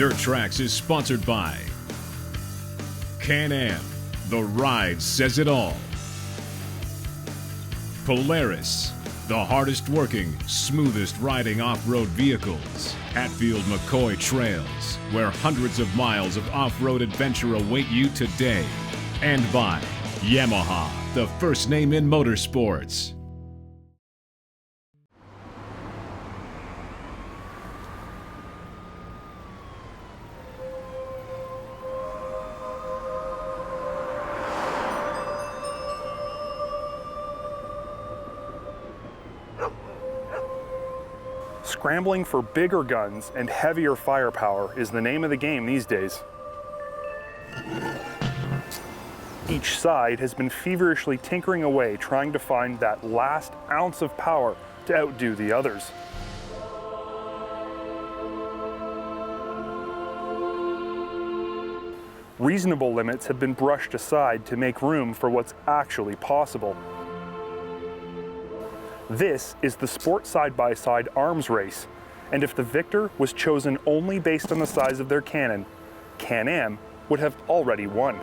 Dirt Trax is sponsored by Can-Am, the ride says it all. Polaris, the hardest working, smoothest riding off-road vehicles. Hatfield McCoy Trails, where hundreds of miles of off-road adventure await you today. And by Yamaha, the first name in motorsports. Scrambling for bigger guns and heavier firepower is the name of the game these days. Each side has been feverishly tinkering away trying to find that last ounce of power to outdo the others. Reasonable limits have been brushed aside to make room for what's actually possible. This is the sport side-by-side arms race, and if the victor was chosen only based on the size of their cannon, Can-Am would have already won.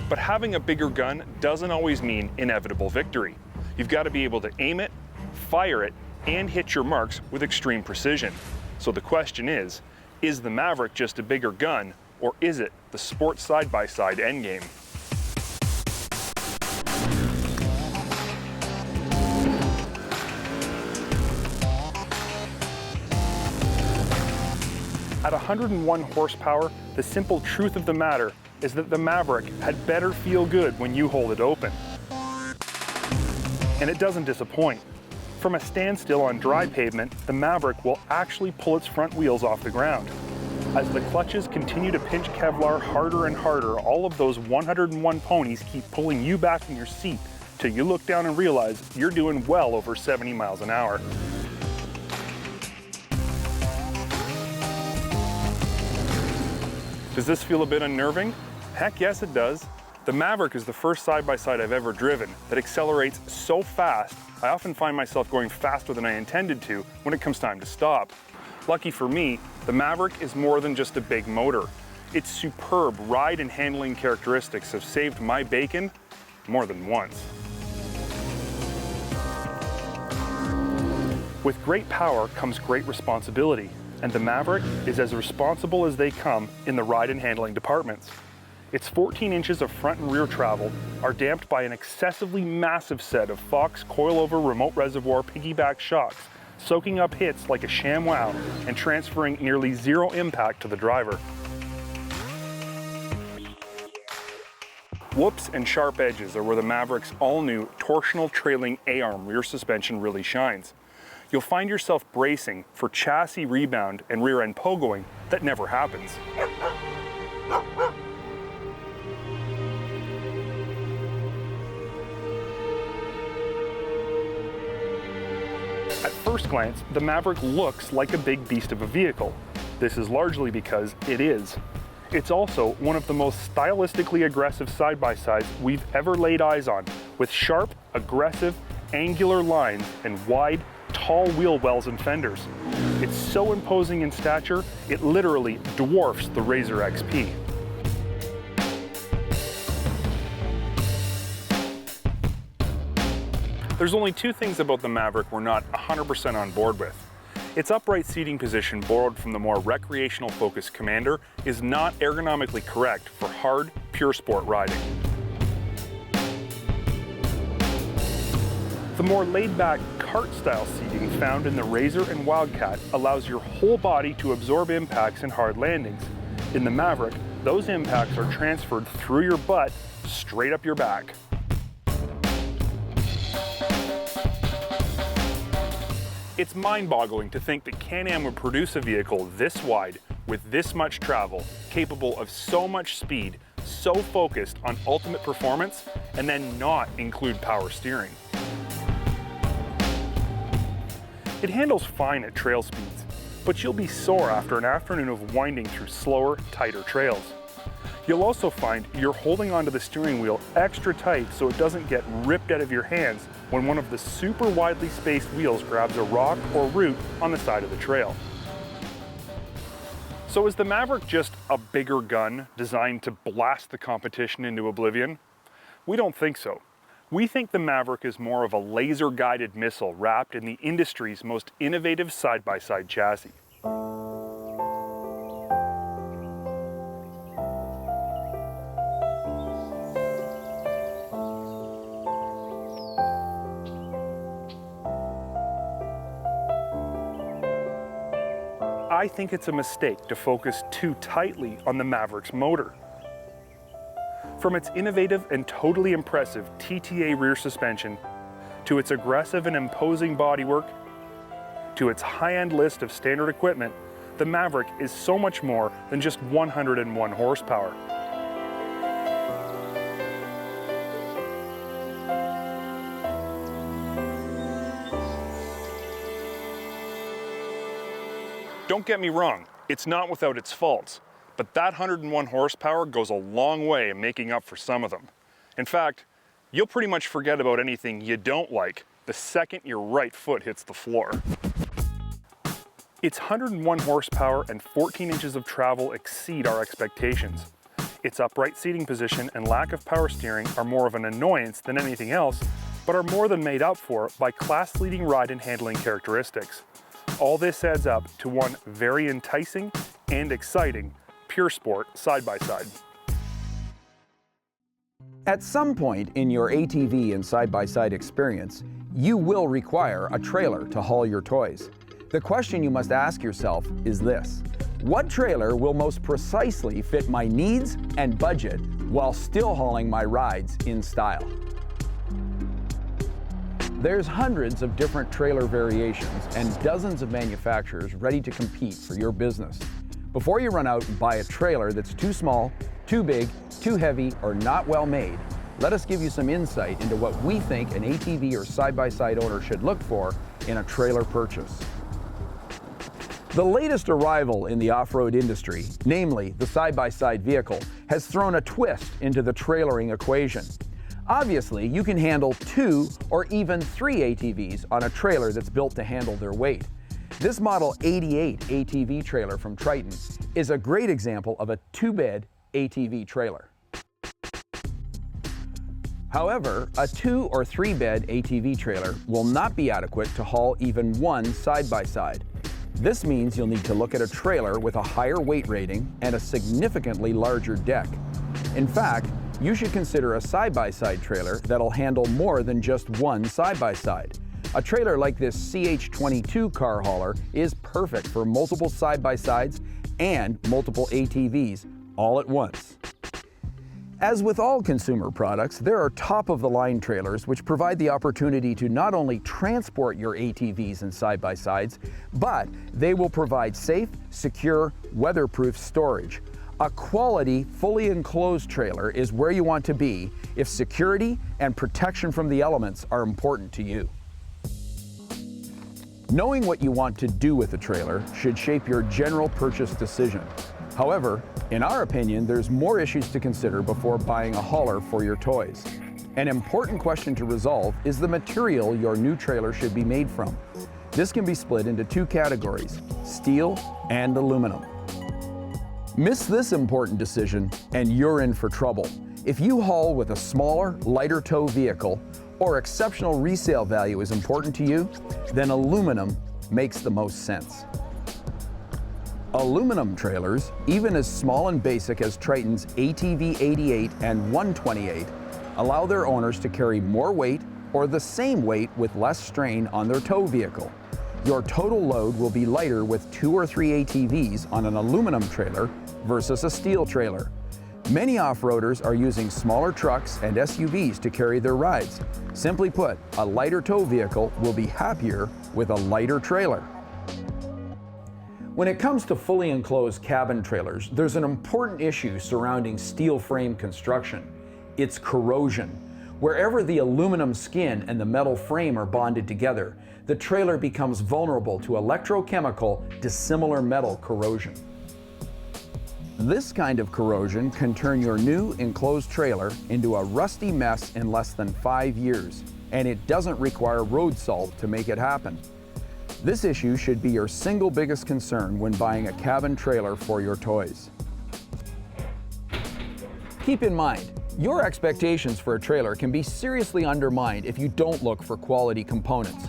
But having a bigger gun doesn't always mean inevitable victory. You've got to be able to aim it, fire it, and hit your marks with extreme precision. So the question is the Maverick just a bigger gun, or is it the sport side-by-side endgame? At 101 horsepower, the simple truth of the matter is that the Maverick had better feel good when you hold it open. And it doesn't disappoint. From a standstill on dry pavement, the Maverick will actually pull its front wheels off the ground. As the clutches continue to pinch Kevlar harder and harder, all of those 101 ponies keep pulling you back in your seat till you look down and realize you're doing well over 70 miles an hour. Does this feel a bit unnerving? Heck yes it does. The Maverick is the first side-by-side I've ever driven that accelerates so fast, I often find myself going faster than I intended to when it comes time to stop. Lucky for me, the Maverick is more than just a big motor. Its superb ride and handling characteristics have saved my bacon more than once. With great power comes great responsibility, and the Maverick is as responsible as they come in the ride and handling departments. Its 14 inches of front and rear travel are damped by an excessively massive set of Fox coilover remote reservoir piggyback shocks, soaking up hits like a ShamWow and transferring nearly zero impact to the driver. Whoops and sharp edges are where the Maverick's all-new torsional trailing A-arm rear suspension really shines. You'll find yourself bracing for chassis rebound and rear-end pogoing that never happens. At first glance, the Maverick looks like a big beast of a vehicle. This is largely because it is. It's also one of the most stylistically aggressive side-by-sides we've ever laid eyes on, with sharp, aggressive, angular lines and wide, tall wheel wells and fenders. It's so imposing in stature, it literally dwarfs the Razor XP. There's only two things about the Maverick we're not 100% on board with. Its upright seating position, borrowed from the more recreational focused Commander, is not ergonomically correct for hard, pure sport riding. The more laid-back kart-style seating found in the Razor and Wildcat allows your whole body to absorb impacts in hard landings. In the Maverick, those impacts are transferred through your butt straight up your back. It's mind-boggling to think that Can-Am would produce a vehicle this wide, with this much travel, capable of so much speed, so focused on ultimate performance, and then not include power steering. It handles fine at trail speeds, but you'll be sore after an afternoon of winding through slower, tighter trails. You'll also find you're holding onto the steering wheel extra tight so it doesn't get ripped out of your hands when one of the super widely spaced wheels grabs a rock or root on the side of the trail. So is the Maverick just a bigger gun designed to blast the competition into oblivion? We don't think so. We think the Maverick is more of a laser-guided missile wrapped in the industry's most innovative side-by-side chassis. I think it's a mistake to focus too tightly on the Maverick's motor. From its innovative and totally impressive TTA rear suspension, to its aggressive and imposing bodywork, to its high-end list of standard equipment, the Maverick is so much more than just 101 horsepower. Don't get me wrong, it's not without its faults, but that 101 horsepower goes a long way in making up for some of them. In fact, you'll pretty much forget about anything you don't like the second your right foot hits the floor. Its 101 horsepower and 14 inches of travel exceed our expectations. Its upright seating position and lack of power steering are more of an annoyance than anything else, but are more than made up for by class-leading ride and handling characteristics. All this adds up to one very enticing and exciting pure sport side-by-side. At some point in your ATV and side-by-side experience, you will require a trailer to haul your toys. The question you must ask yourself is this: what trailer will most precisely fit my needs and budget while still hauling my rides in style? There's hundreds of different trailer variations and dozens of manufacturers ready to compete for your business. Before you run out and buy a trailer that's too small, too big, too heavy, or not well made, let us give you some insight into what we think an ATV or side-by-side owner should look for in a trailer purchase. The latest arrival in the off-road industry, namely the side-by-side vehicle, has thrown a twist into the trailering equation. Obviously, you can handle 2 or even 3 ATVs on a trailer that's built to handle their weight. This Model 88 ATV trailer from Triton is a great example of a 2-bed ATV trailer. However, a 2 or 3-bed ATV trailer will not be adequate to haul even one side-by-side. This means you'll need to look at a trailer with a higher weight rating and a significantly larger deck. In fact, you should consider a side-by-side trailer that'll handle more than just one side-by-side. A trailer like this CH22 car hauler is perfect for multiple side-by-sides and multiple ATVs all at once. As with all consumer products, there are top-of-the-line trailers which provide the opportunity to not only transport your ATVs and side-by-sides, but they will provide safe, secure, weatherproof storage. A quality, fully enclosed trailer is where you want to be if security and protection from the elements are important to you. Knowing what you want to do with the trailer should shape your general purchase decision. However, in our opinion, there's more issues to consider before buying a hauler for your toys. An important question to resolve is the material your new trailer should be made from. This can be split into 2 categories: steel and aluminum. Miss this important decision and you're in for trouble. If you haul with a smaller, lighter tow vehicle, or exceptional resale value is important to you, then aluminum makes the most sense. Aluminum trailers, even as small and basic as Triton's ATV 88 and 128, allow their owners to carry more weight or the same weight with less strain on their tow vehicle. Your total load will be lighter with 2 or 3 ATVs on an aluminum trailer versus a steel trailer. Many off-roaders are using smaller trucks and SUVs to carry their rides. Simply put, a lighter tow vehicle will be happier with a lighter trailer. When it comes to fully enclosed cabin trailers, there's an important issue surrounding steel frame construction. It's corrosion. Wherever the aluminum skin and the metal frame are bonded together, the trailer becomes vulnerable to electrochemical dissimilar metal corrosion. This kind of corrosion can turn your new enclosed trailer into a rusty mess in less than 5 years, and it doesn't require road salt to make it happen. This issue should be your single biggest concern when buying a cabin trailer for your toys. Keep in mind, your expectations for a trailer can be seriously undermined if you don't look for quality components.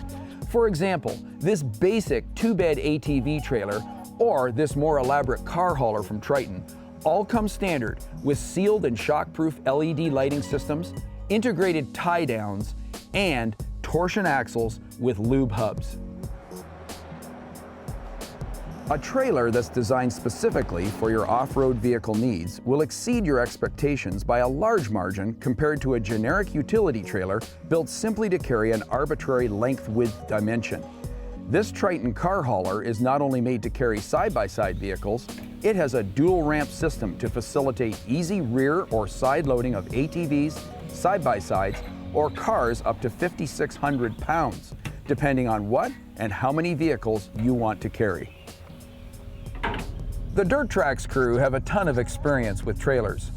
For example, this basic 2-bed ATV trailer or this more elaborate car hauler from Triton all come standard with sealed and shockproof LED lighting systems, integrated tie-downs, and torsion axles with lube hubs. A trailer that's designed specifically for your off-road vehicle needs will exceed your expectations by a large margin compared to a generic utility trailer built simply to carry an arbitrary length-width dimension. This Triton car hauler is not only made to carry side-by-side vehicles, it has a dual ramp system to facilitate easy rear or side loading of ATVs, side-by-sides, or cars up to 5,600 pounds, depending on what and how many vehicles you want to carry. The Dirt Trax crew have a ton of experience with trailers.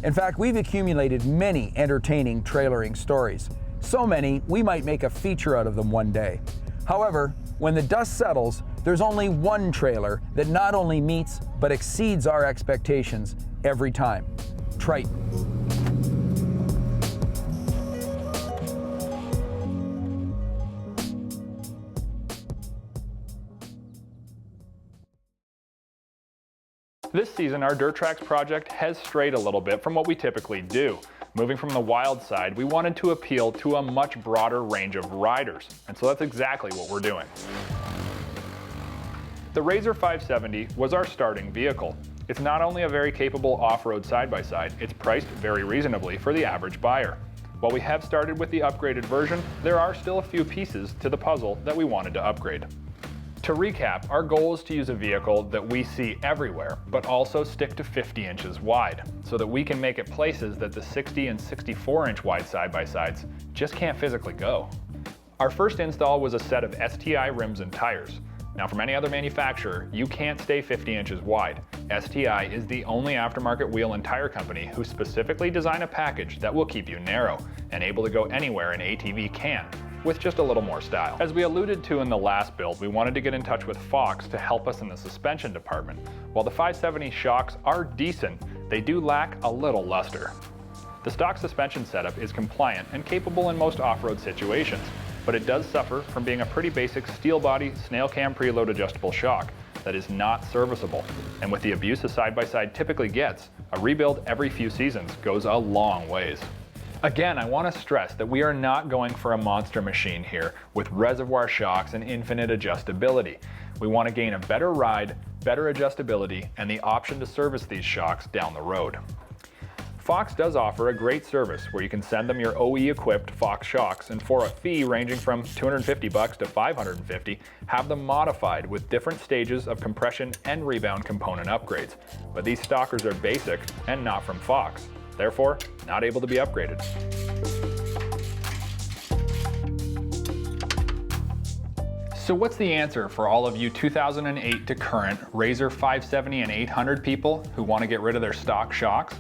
In fact, we've accumulated many entertaining trailering stories. So many, we might make a feature out of them one day. However, when the dust settles, there's only one trailer that not only meets, but exceeds our expectations every time: Triton. This season, our Dirt Trax project has strayed a little bit from what we typically do. Moving from the wild side, we wanted to appeal to a much broader range of riders, and so that's exactly what we're doing. The RZR 570 was our starting vehicle. It's not only a very capable off-road side-by-side, it's priced very reasonably for the average buyer. While we have started with the upgraded version, there are still a few pieces to the puzzle that we wanted to upgrade. To recap, our goal is to use a vehicle that we see everywhere, but also stick to 50 inches wide, so that we can make it places that the 60 and 64-inch wide side-by-sides just can't physically go. Our first install was a set of STI rims and tires. Now, from any other manufacturer, you can't stay 50 inches wide. STI is the only aftermarket wheel and tire company who specifically design a package that will keep you narrow and able to go anywhere an ATV can, with just a little more style. As we alluded to in the last build, we wanted to get in touch with Fox to help us in the suspension department. While the 570 shocks are decent, they do lack a little luster. The stock suspension setup is compliant and capable in most off-road situations, but it does suffer from being a pretty basic steel body snail cam preload adjustable shock that is not serviceable. And with the abuse a side-by-side typically gets, a rebuild every few seasons goes a long ways. Again, I want to stress that we are not going for a monster machine here with reservoir shocks and infinite adjustability. We want to gain a better ride, better adjustability, and the option to service these shocks down the road. Fox does offer a great service where you can send them your OE-equipped Fox Shox, and for a fee ranging from $250 to $550, have them modified with different stages of compression and rebound component upgrades. But these stockers are basic and not from Fox, therefore not able to be upgraded. So what's the answer for all of you 2008 to current RZR 570 and 800 people who want to get rid of their stock shocks?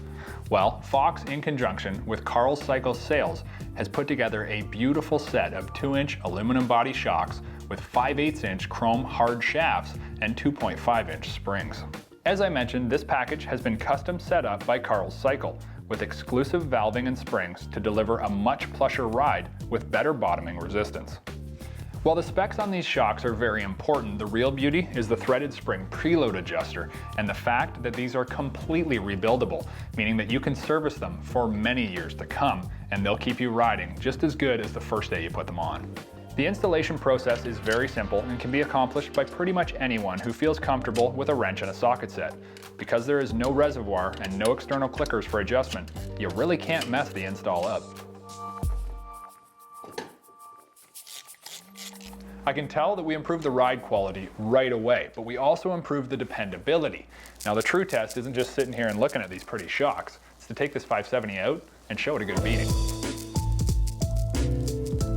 Well, Fox, in conjunction with Carl's Cycle Sales, has put together a beautiful set of 2-inch aluminum body shocks with 5/8-inch chrome hard shafts and 2.5-inch springs. As I mentioned, this package has been custom set up by Carl's Cycle with exclusive valving and springs to deliver a much plusher ride with better bottoming resistance. While the specs on these shocks are very important, the real beauty is the threaded spring preload adjuster and the fact that these are completely rebuildable, meaning that you can service them for many years to come and they'll keep you riding just as good as the first day you put them on. The installation process is very simple and can be accomplished by pretty much anyone who feels comfortable with a wrench and a socket set. Because there is no reservoir and no external clickers for adjustment, you really can't mess the install up. I can tell that we improved the ride quality right away, but we also improved the dependability. Now the true test isn't just sitting here and looking at these pretty shocks, it's to take this 570 out and show it a good beating.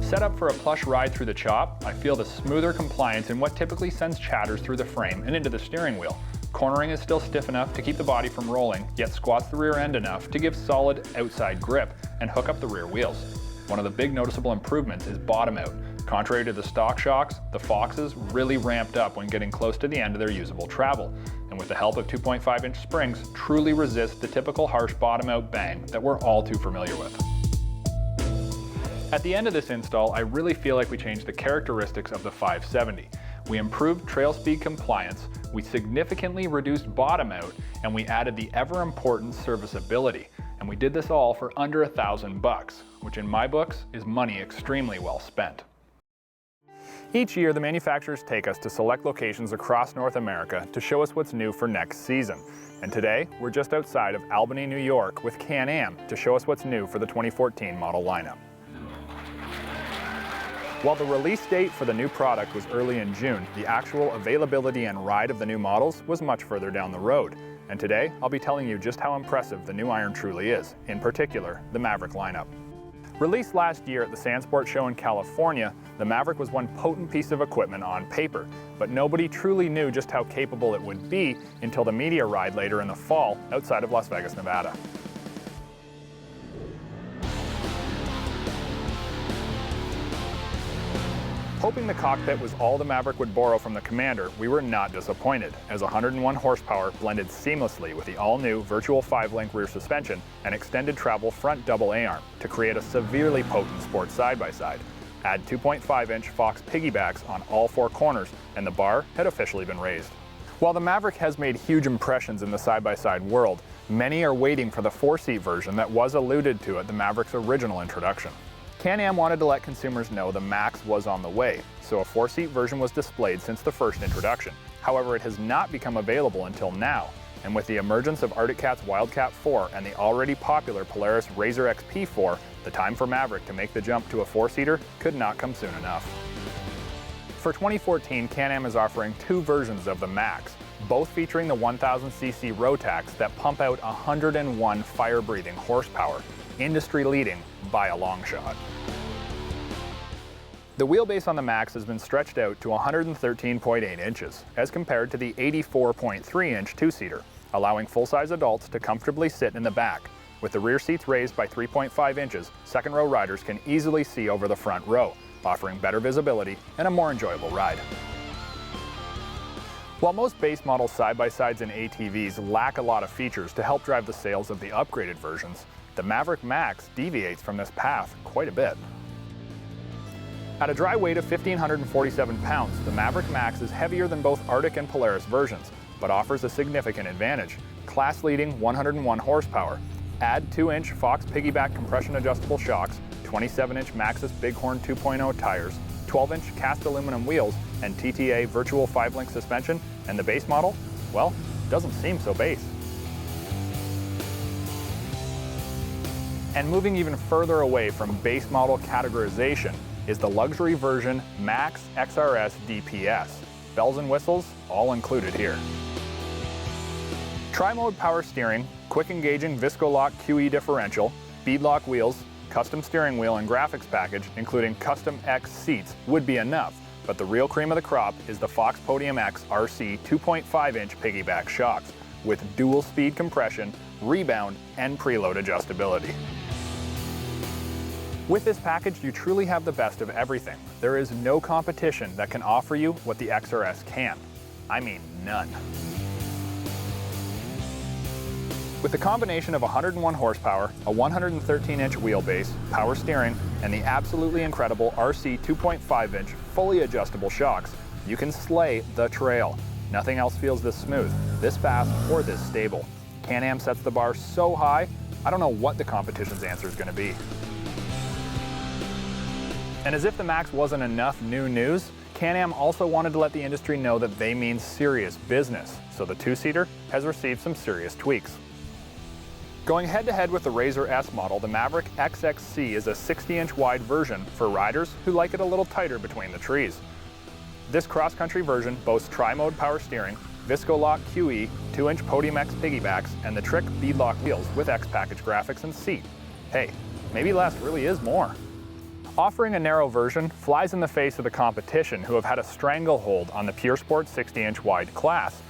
Set up for a plush ride through the chop, I feel the smoother compliance in what typically sends chatters through the frame and into the steering wheel. Cornering is still stiff enough to keep the body from rolling, yet squats the rear end enough to give solid outside grip and hook up the rear wheels. One of the big noticeable improvements is bottom out. Contrary to the stock shocks, the Foxes really ramped up when getting close to the end of their usable travel, and with the help of 2.5-inch springs, truly resist the typical harsh bottom out bang that we're all too familiar with. At the end of this install, I really feel like we changed the characteristics of the 570. We improved trail speed compliance, we significantly reduced bottom out, and we added the ever important serviceability. And we did this all for under $1,000, which in my books is money extremely well spent. Each year, the manufacturers take us to select locations across North America to show us what's new for next season. And today, we're just outside of Albany, New York with Can-Am to show us what's new for the 2014 model lineup. While the release date for the new product was early in June, the actual availability and ride of the new models was much further down the road. And today, I'll be telling you just how impressive the new iron truly is, in particular, the Maverick lineup. Released last year at the Sandsport show in California, the Maverick was one potent piece of equipment on paper, but nobody truly knew just how capable it would be until the media ride later in the fall outside of Las Vegas, Nevada. Hoping the cockpit was all the Maverick would borrow from the Commander, we were not disappointed, as 101 horsepower blended seamlessly with the all-new virtual 5-link rear suspension and extended travel front double A-arm to create a severely potent sports side-by-side. Add 2.5-inch Fox piggybacks on all 4 corners, and the bar had officially been raised. While the Maverick has made huge impressions in the side-by-side world, many are waiting for the 4-seat version that was alluded to at the Maverick's original introduction. Can-Am wanted to let consumers know the Max was on the way, so a 4-seat version was displayed since the first introduction. However, it has not become available until now, and with the emergence of Arctic Cat's Wildcat 4 and the already popular Polaris RZR XP 4, the time for Maverick to make the jump to a 4-seater could not come soon enough. For 2014, Can-Am is offering 2 versions of the Max, both featuring the 1000cc Rotax that pump out 101 fire-breathing horsepower, industry-leading by a long shot. The wheelbase on the Max has been stretched out to 113.8 inches, as compared to the 84.3-inch 2-seater, allowing full-size adults to comfortably sit in the back. With the rear seats raised by 3.5 inches, second-row riders can easily see over the front row, offering better visibility and a more enjoyable ride. While most base model side-by-sides and ATVs lack a lot of features to help drive the sales of the upgraded versions, the Maverick Max deviates from this path quite a bit. At a dry weight of 1,547 pounds, the Maverick Max is heavier than both Arctic and Polaris versions, but offers a significant advantage: class-leading 101 horsepower. Add 2-inch Fox piggyback compression adjustable shocks, 27-inch Maxxis Bighorn 2.0 tires, 12-inch cast aluminum wheels, and TTA virtual 5-link suspension, and the base model, well, doesn't seem so base. And moving even further away from base model categorization is the luxury version Max XRS DPS. Bells and whistles all included here. Tri-mode power steering, quick engaging Visco-Lock QE differential, beadlock wheels, custom steering wheel and graphics package, including custom X seats, would be enough, but the real cream of the crop is the Fox Podium X RC 2.5-inch piggyback shocks with dual speed compression, rebound, and preload adjustability. With this package, you truly have the best of everything. There is no competition that can offer you what the XRS can. I mean, none. With the combination of 101 horsepower, a 113-inch wheelbase, power steering, and the absolutely incredible RC 2.5-inch fully adjustable shocks, you can slay the trail. Nothing else feels this smooth, this fast, or this stable. Can-Am sets the bar so high, I don't know what the competition's answer is going to be. And as if the Max wasn't enough new news, Can-Am also wanted to let the industry know that they mean serious business, so the 2-seater has received some serious tweaks. Going head-to-head with the RZR S model, the Maverick XXC is a 60-inch wide version for riders who like it a little tighter between the trees. This cross-country version boasts tri-mode power steering, Visco-Lock QE, 2-inch Podium X piggybacks, and the Trick beadlock wheels with X-Package graphics and seat. Hey, maybe less really is more. Offering a narrow version flies in the face of the competition who have had a stranglehold on the Pure Sport 60-inch wide class.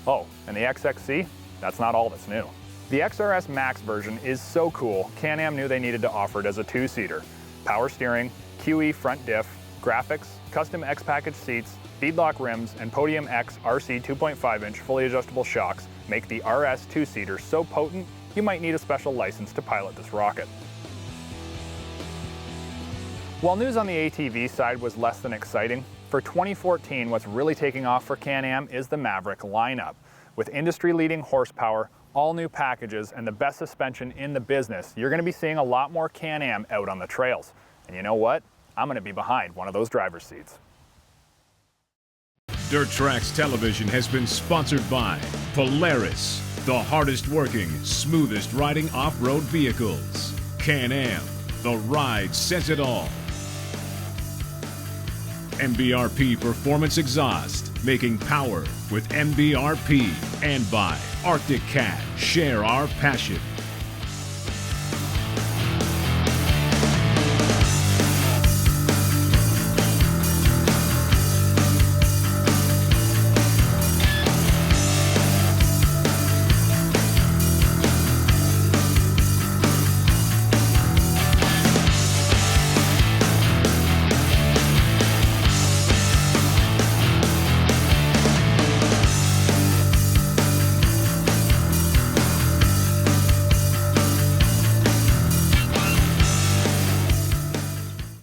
Oh, and the XXC? That's not all that's new. The XRS Max version is so cool, Can-Am knew they needed to offer it as a two-seater. Power steering, QE front diff, graphics, custom X-Package seats, beadlock rims, and Podium X RC 2.5-inch fully adjustable shocks make the RS two-seater so potent you might need a special license to pilot this rocket. While news on the ATV side was less than exciting, for 2014 what's really taking off for Can-Am is the Maverick lineup. With industry-leading horsepower, all new packages, and the best suspension in the business, you're going to be seeing a lot more Can-Am out on the trails. And you know what? I'm going to be behind one of those driver's seats. Dirt Trax Television has been sponsored by Polaris, the hardest working, smoothest riding off-road vehicles. Can-Am, the ride says it all. MBRP Performance Exhaust, making power with MBRP. And by Arctic Cat, share our passion.